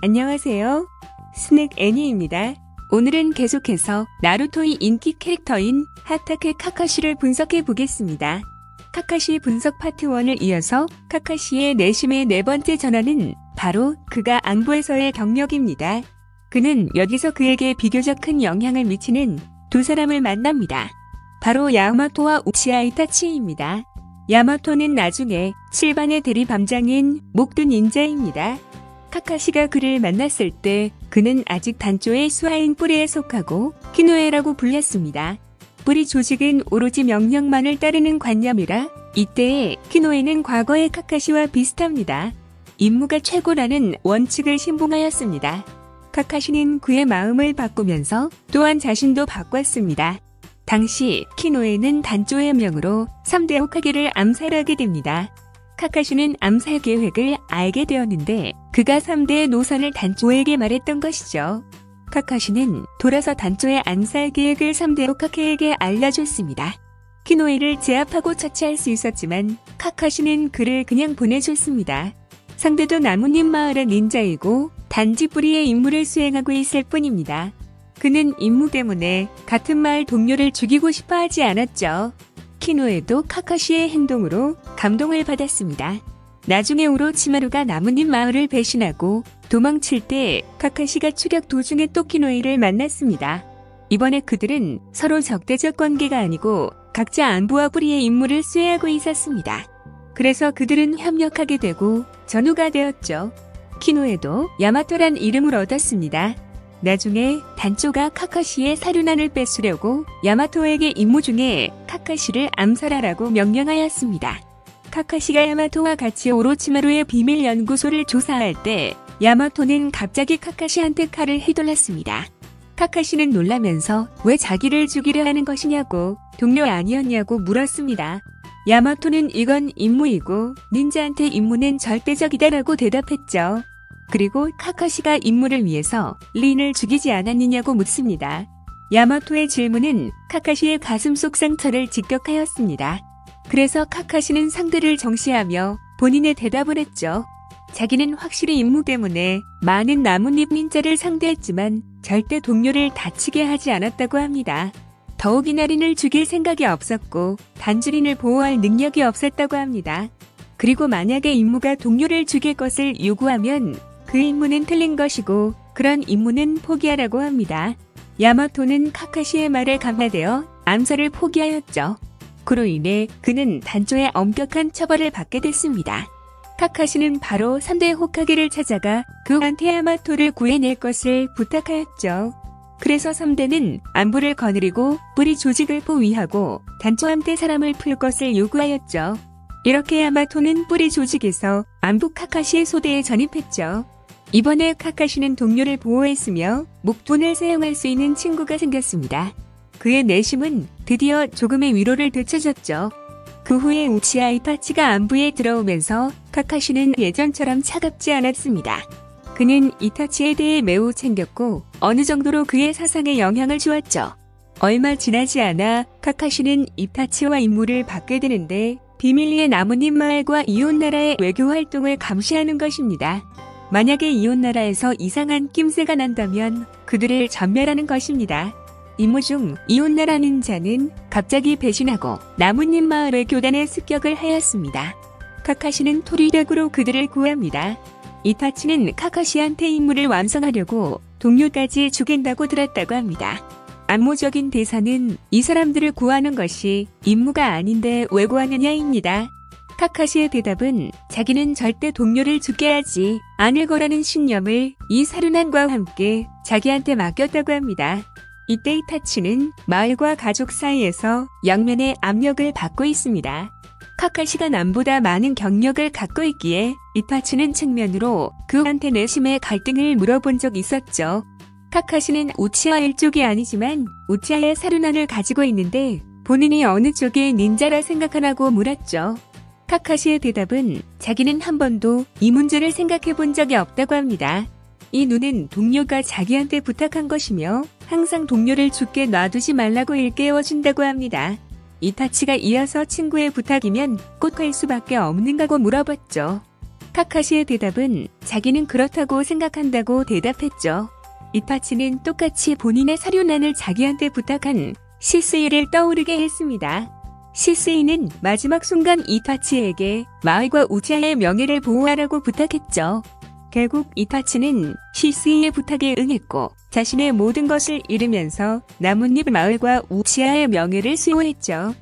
안녕하세요. 스낵 애니입니다. 오늘은 계속해서 나루토의 인기 캐릭터인 하타케 카카시를 분석해 보겠습니다. 카카시 분석 파트 1을 이어서 카카시의 내심의 네 번째 전환은 바로 그가 앙부에서의 경력입니다. 그는 여기서 그에게 비교적 큰 영향을 미치는 두 사람을 만납니다. 바로 야마토와 우치하 이타치입니다. 야마토는 나중에 7반의 대리밤장인 목두 닌자입니다. 카카시가 그를 만났을 때 그는 아직 단조의 수하인 뿌리에 속하고 키노에라고 불렸습니다. 뿌리 조직은 오로지 명령만을 따르는 관념이라 이때의 키노에는 과거의 카카시와 비슷합니다. 임무가 최고라는 원칙을 신봉하였습니다. 카카시는 그의 마음을 바꾸면서 또한 자신도 바꿨습니다. 당시 키노에는 단조의 명으로 3대 호카게를 암살하게 됩니다. 카카시는 암살 계획을 알게 되었는데 그가 3대의 노선을 단조에게 말했던 것이죠. 카카시는 돌아서 단조의 암살 계획을 3대 호카게에게 알려줬습니다. 키노에를 제압하고 처치할 수 있었지만 카카시는 그를 그냥 보내줬습니다. 상대도 나뭇잎 마을의 닌자이고 단지 뿌리의 임무를 수행하고 있을 뿐입니다. 그는 임무 때문에 같은 마을 동료를 죽이고 싶어 하지 않았죠. 키노에도 카카시의 행동으로 감동을 받았습니다. 나중에 오로치마루가 나뭇잎 마을을 배신하고 도망칠 때 카카시가 추격 도중에 또 키노에를 만났습니다. 이번에 그들은 서로 적대적 관계가 아니고 각자 안부와 뿌리의 임무를 수행하고 있었습니다. 그래서 그들은 협력하게 되고 전우가 되었죠. 키노에도 야마토란 이름을 얻었습니다. 나중에 단조가 카카시의 사륜안을 뺏으려고 야마토에게 임무 중에 카카시를 암살하라고 명령하였습니다. 카카시가 야마토와 같이 오로치마루의 비밀 연구소를 조사할 때 야마토는 갑자기 카카시한테 칼을 휘둘렀습니다. 카카시는 놀라면서 왜 자기를 죽이려 하는 것이냐고 동료 아니었냐고 물었습니다. 야마토는 이건 임무이고 닌자한테 임무는 절대적이다라고 대답했죠. 그리고 카카시가 임무를 위해서 린을 죽이지 않았느냐고 묻습니다. 야마토의 질문은 카카시의 가슴속 상처를 직격하였습니다. 그래서 카카시는 상대를 정시하며 본인의 대답을 했죠. 자기는 확실히 임무 때문에 많은 나뭇잎 닌자를 상대했지만 절대 동료를 다치게 하지 않았다고 합니다. 더욱이나 린을 죽일 생각이 없었고 단지 린을 보호할 능력이 없었다고 합니다. 그리고 만약에 임무가 동료를 죽일 것을 요구하면 그 임무는 틀린 것이고 그런 임무는 포기하라고 합니다. 야마토는 카카시의 말에 감화되어 암살을 포기하였죠. 그로 인해 그는 단조의 엄격한 처벌을 받게 됐습니다. 카카시는 바로 3대 호카게를 찾아가 그한테 야마토를 구해낼 것을 부탁하였죠. 그래서 3대는 안부를 거느리고 뿌리 조직을 포위하고 단조한테 사람을 풀 것을 요구하였죠. 이렇게 야마토는 뿌리 조직에서 안부 카카시의 소대에 전입했죠. 이번에 카카시는 동료를 보호했으며 목돈을 사용할 수 있는 친구가 생겼습니다. 그의 내심은 드디어 조금의 위로를 되찾았죠. 그 후에 우치하 이타치가 안부에 들어오면서 카카시는 예전처럼 차갑지 않았습니다. 그는 이타치에 대해 매우 챙겼고 어느 정도로 그의 사상에 영향을 주었죠. 얼마 지나지 않아 카카시는 이타치와 임무를 받게 되는데 비밀리에 나뭇잎 마을과 이웃나라의 외교 활동을 감시하는 것입니다. 만약에 이웃나라에서 이상한 낌새가 난다면 그들을 전멸하는 것입니다. 임무 중 이웃나라 닌자는 갑자기 배신하고 나뭇잎 마을의 교단에 습격을 하였습니다. 카카시는 토리력으로 그들을 구합니다. 이타치는 카카시한테 임무를 완성하려고 동료까지 죽인다고 들었다고 합니다. 암모적인 대사는 이 사람들을 구하는 것이 임무가 아닌데 왜 구하느냐입니다. 카카시의 대답은 자기는 절대 동료를 죽게 하지 않을 거라는 신념을 이 사륜안과 함께 자기한테 맡겼다고 합니다. 이때 이타치는 마을과 가족 사이에서 양면의 압력을 받고 있습니다. 카카시가 남보다 많은 경력을 갖고 있기에 이타치는 측면으로 그한테 내심의 갈등을 물어본 적 있었죠. 카카시는 우치하 일족이 아니지만 우치하의 사륜안을 가지고 있는데 본인이 어느 쪽의 닌자라 생각하라고 물었죠. 카카시의 대답은 자기는 한 번도 이 문제를 생각해 본 적이 없다고 합니다. 이 눈은 동료가 자기한테 부탁한 것이며 항상 동료를 죽게 놔두지 말라고 일깨워준다고 합니다. 이타치가 이어서 친구의 부탁이면 꼭 할 수밖에 없는가고 물어봤죠. 카카시의 대답은 자기는 그렇다고 생각한다고 대답했죠. 이타치는 똑같이 본인의 사료난을 자기한테 부탁한 시스이를 떠오르게 했습니다. 시스이는 마지막 순간 이타치에게 마을과 우치아의 명예를 보호하라고 부탁했죠. 결국 이타치는 시스이의 부탁에 응했고 자신의 모든 것을 잃으면서 나뭇잎 마을과 우치아의 명예를 수호했죠.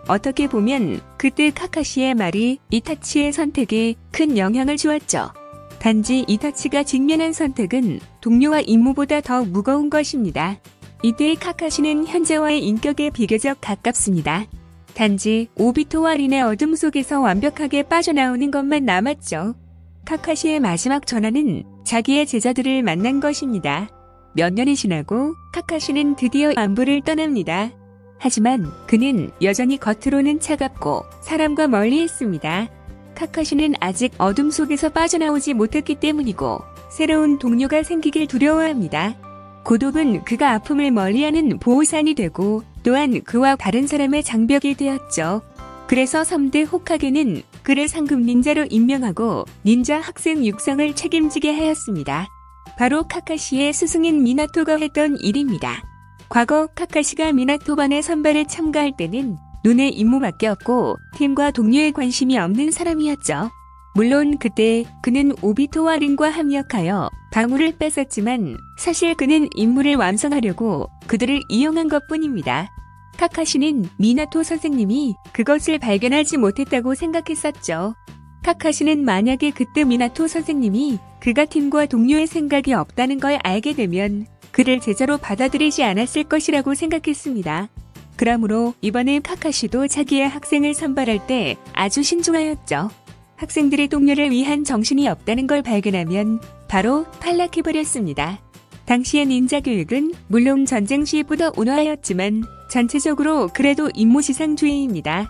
어떻게 보면 그때 카카시의 말이 이타치의 선택에 큰 영향을 주었죠. 단지 이타치가 직면한 선택은 동료와 임무보다 더 무거운 것입니다. 이때의 카카시는 현재와의 인격에 비교적 가깝습니다. 단지 오비토와 린의 어둠 속에서 완벽하게 빠져나오는 것만 남았죠. 카카시의 마지막 전화는 자기의 제자들을 만난 것입니다. 몇 년이 지나고 카카시는 드디어 안부를 떠납니다. 하지만 그는 여전히 겉으로는 차갑고 사람과 멀리 있습니다. 카카시는 아직 어둠 속에서 빠져나오지 못했기 때문이고 새로운 동료가 생기길 두려워합니다. 고독은 그가 아픔을 멀리하는 보호산이 되고 또한 그와 다른 사람의 장벽이 되었죠. 그래서 3대 호카게는 그를 상급 닌자로 임명하고 닌자 학생 육성을 책임지게 하였습니다. 바로 카카시의 스승인 미나토가 했던 일입니다. 과거 카카시가 미나토반의 선발에 참가할 때는 눈에 임무밖에 없고 팀과 동료에 관심이 없는 사람이었죠. 물론 그때 그는 오비토와 린과 합력하여 방울을 뺏었지만 사실 그는 임무를 완성하려고 그들을 이용한 것뿐입니다. 카카시는 미나토 선생님이 그것을 발견하지 못했다고 생각했었죠. 카카시는 만약에 그때 미나토 선생님이 그가 팀과 동료의 생각이 없다는 걸 알게 되면 그를 제자로 받아들이지 않았을 것이라고 생각했습니다. 그러므로 이번에 카카시도 자기의 학생을 선발할 때 아주 신중하였죠. 학생들의 동료를 위한 정신이 없다는 걸 발견하면 바로 탈락해버렸습니다. 당시의 닌자 교육은 물론 전쟁 시보다 온화하였지만 전체적으로 그래도 임무지상주의입니다.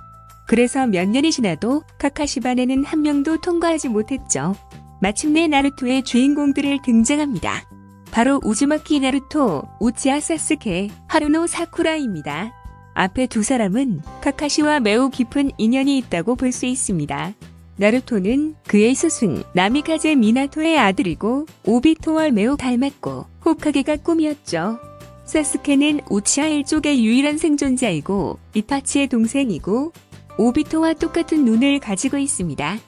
그래서 몇 년이 지나도 카카시 반에는 한 명도 통과하지 못했죠. 마침내 나루토의 주인공들을 등장합니다. 바로 우즈마키 나루토, 우치아 사스케, 하루노 사쿠라입니다. 앞에 두 사람은 카카시와 매우 깊은 인연이 있다고 볼 수 있습니다. 나루토는 그의 스승 나미카제 미나토의 아들이고 오비토와 매우 닮았고 호카게가 꿈이었죠. 사스케는 우치아 일족의 유일한 생존자이고 이타치의 동생이고 오비토와 똑같은 눈을 가지고 있습니다.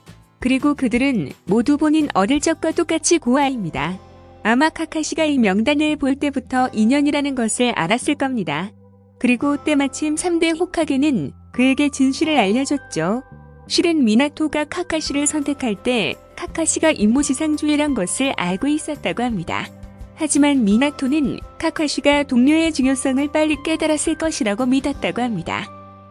그리고 그들은 모두 본인 어릴 적과 똑같이 고아입니다. 아마 카카시가 이 명단을 볼 때부터 인연이라는 것을 알았을 겁니다. 그리고 때마침 3대 호카게는 그에게 진실을 알려줬죠. 실은 미나토가 카카시를 선택할 때 카카시가 임무지상주의란 것을 알고 있었다고 합니다. 하지만 미나토는 카카시가 동료의 중요성을 빨리 깨달았을 것이라고 믿었다고 합니다.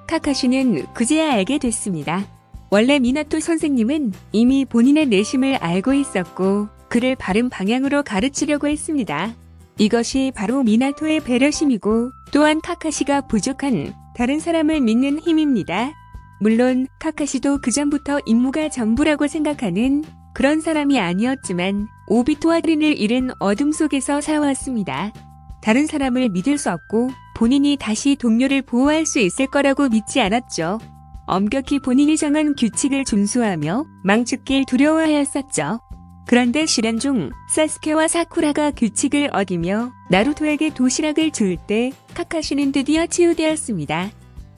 카카시는 그제야 알게 됐습니다. 원래 미나토 선생님은 이미 본인의 내심을 알고 있었고 그를 바른 방향으로 가르치려고 했습니다. 이것이 바로 미나토의 배려심이고 또한 카카시가 부족한 다른 사람을 믿는 힘입니다. 물론 카카시도 그전부터 임무가 전부라고 생각하는 그런 사람이 아니었지만 오비토와 린을 잃은 어둠 속에서 살아왔습니다. 다른 사람을 믿을 수 없고 본인이 다시 동료를 보호할 수 있을 거라고 믿지 않았죠. 엄격히 본인이 정한 규칙을 준수하며 망측길 두려워하였었죠. 그런데 실현 중 사스케와 사쿠라가 규칙을 어기며 나루토에게 도시락을 줄 때 카카시는 드디어 치유되었습니다.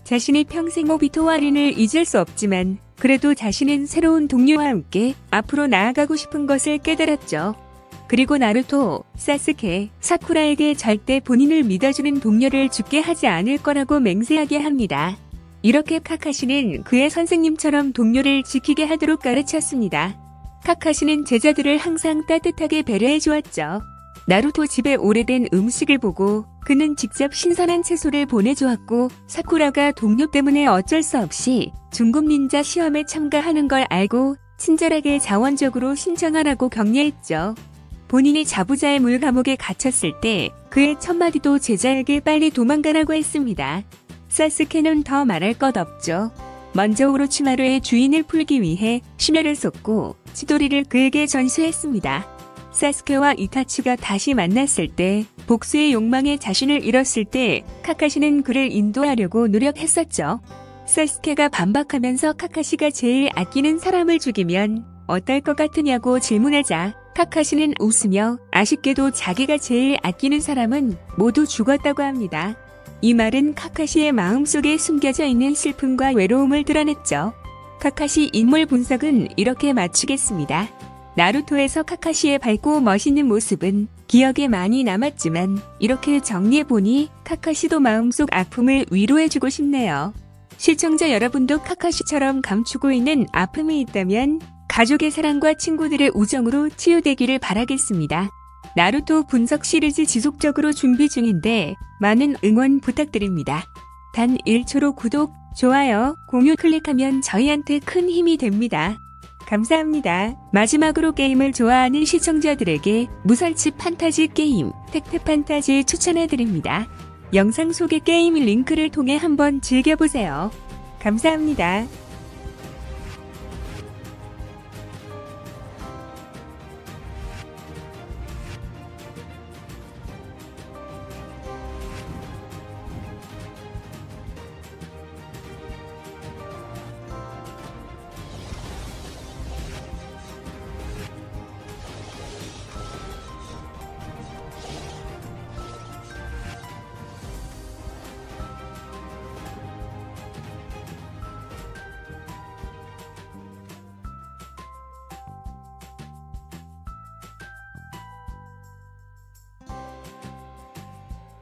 자신이 평생 오비토와 린을 잊을 수 없지만 그래도 자신은 새로운 동료와 함께 앞으로 나아가고 싶은 것을 깨달았죠. 그리고 나루토, 사스케, 사쿠라에게 절대 본인을 믿어주는 동료를 죽게 하지 않을 거라고 맹세하게 합니다. 이렇게 카카시는 그의 선생님처럼 동료를 지키게 하도록 가르쳤습니다. 카카시는 제자들을 항상 따뜻하게 배려해 주었죠. 나루토 집에 오래된 음식을 보고 그는 직접 신선한 채소를 보내주었고 사쿠라가 동료 때문에 어쩔 수 없이 중급 닌자 시험에 참가하는 걸 알고 친절하게 자원적으로 신청하라고 격려했죠. 본인이 자부자의 물 감옥에 갇혔을 때 그의 첫마디도 제자에게 빨리 도망가라고 했습니다. 사스케는 더 말할 것 없죠. 먼저 오로치마루의 주인을 풀기 위해 심혈을 쏟고 치도리를 그에게 전수했습니다. 사스케와 이타치가 다시 만났을 때 복수의 욕망에 자신을 잃었을 때 카카시는 그를 인도하려고 노력했었죠. 사스케가 반박하면서 카카시가 제일 아끼는 사람을 죽이면 어떨 것 같으냐고 질문하자 카카시는 웃으며 아쉽게도 자기가 제일 아끼는 사람은 모두 죽었다고 합니다. 이 말은 카카시의 마음속에 숨겨져 있는 슬픔과 외로움을 드러냈죠. 카카시 인물 분석은 이렇게 마치겠습니다. 나루토에서 카카시의 밝고 멋있는 모습은 기억에 많이 남았지만 이렇게 정리해보니 카카시도 마음속 아픔을 위로해주고 싶네요. 시청자 여러분도 카카시처럼 감추고 있는 아픔이 있다면 가족의 사랑과 친구들의 우정으로 치유되기를 바라겠습니다. 나루토 분석 시리즈 지속적으로 준비 중인데 많은 응원 부탁드립니다. 단 1초로 구독, 좋아요, 공유 클릭하면 저희한테 큰 힘이 됩니다. 감사합니다. 마지막으로 게임을 좋아하는 시청자들에게 무설치 판타지 게임 택트 판타지 추천해드립니다. 영상 속의 게임 링크를 통해 한번 즐겨보세요. 감사합니다.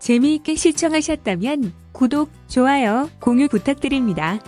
재미있게 시청하셨다면 구독, 좋아요, 공유 부탁드립니다.